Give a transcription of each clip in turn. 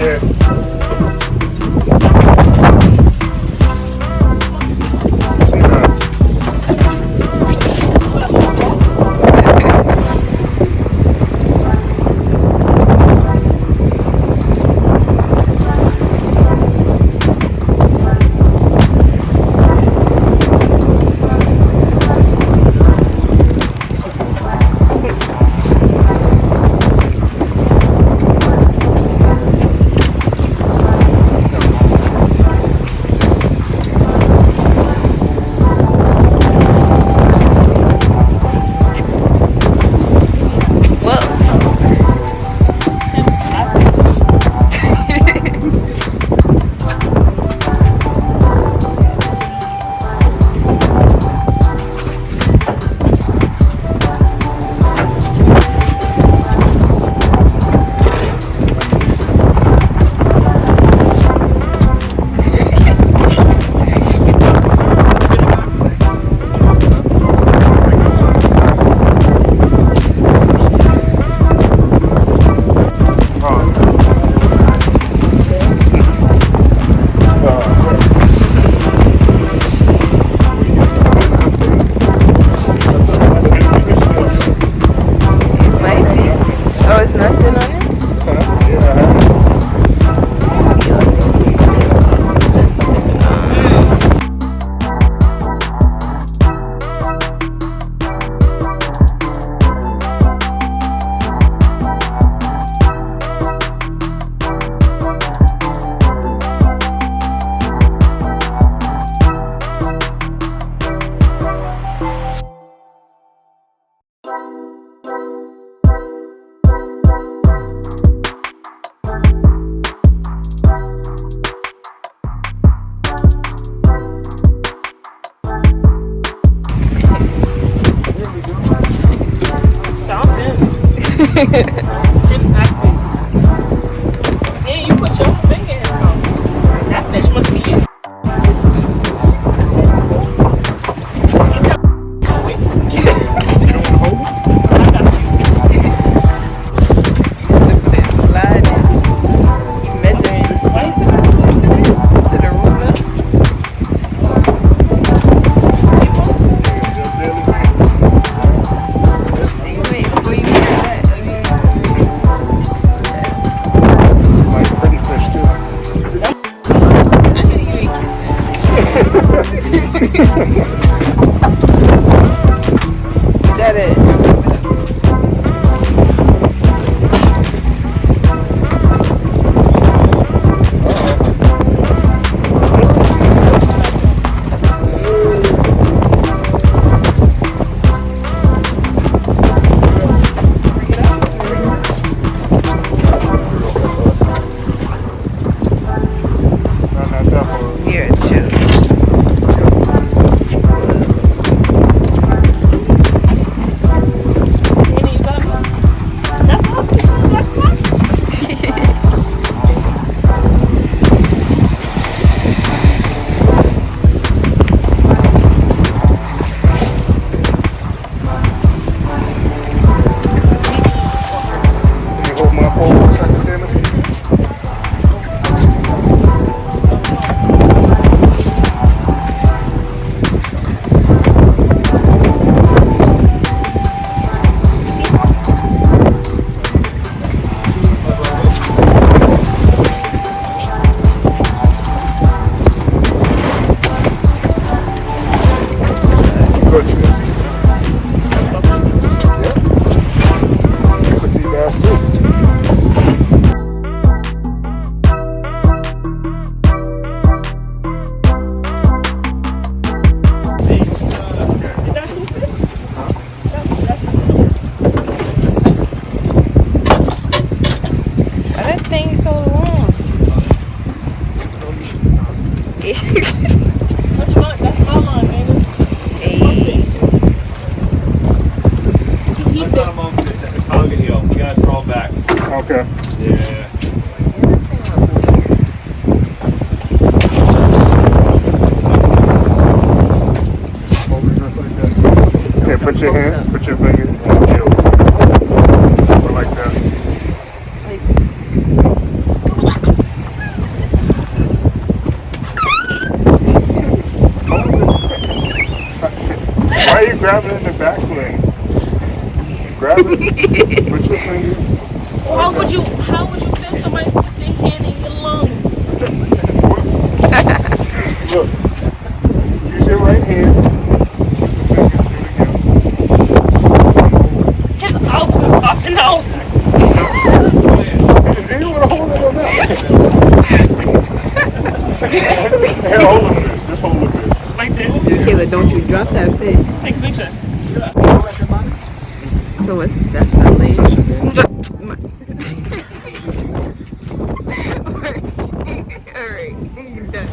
Yeah, you put your finger in his mouth. That fish must be it. Got it. Here, too. That's my line, baby. Hey. That's not a moment fish, that's a Conger Eel. You gotta crawl back. Okay. Yeah. Okay, put your hand, put your finger on the gill. Like that. grab it in the back leg. Grab it. Put your finger. Well, how would you feel somebody put their hand in your lung? Look. Use your right hand. His outfit popping out. Do you want to hold it or not? Here, hold it. Just hold it. Like this. Kayla, don't you drop that fish. Take a picture. So that's not lame. Alright, you're done.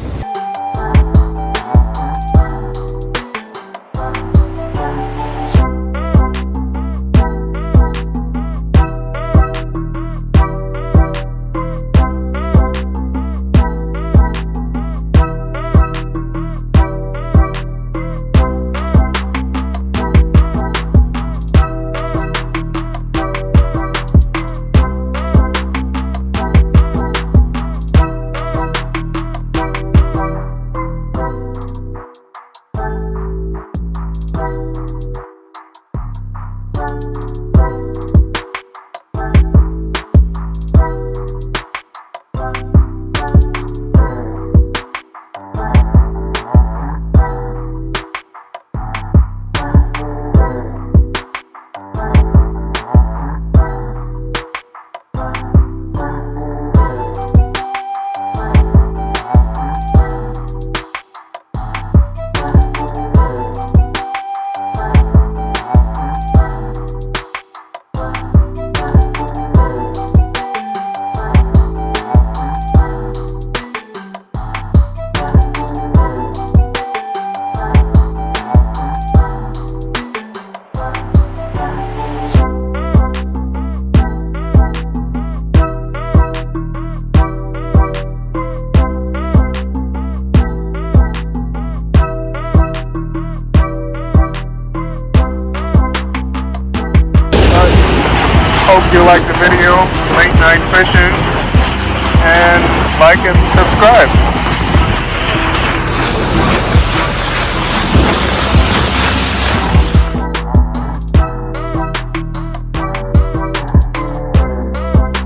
Hope you like the video, late night fishing, and like and subscribe.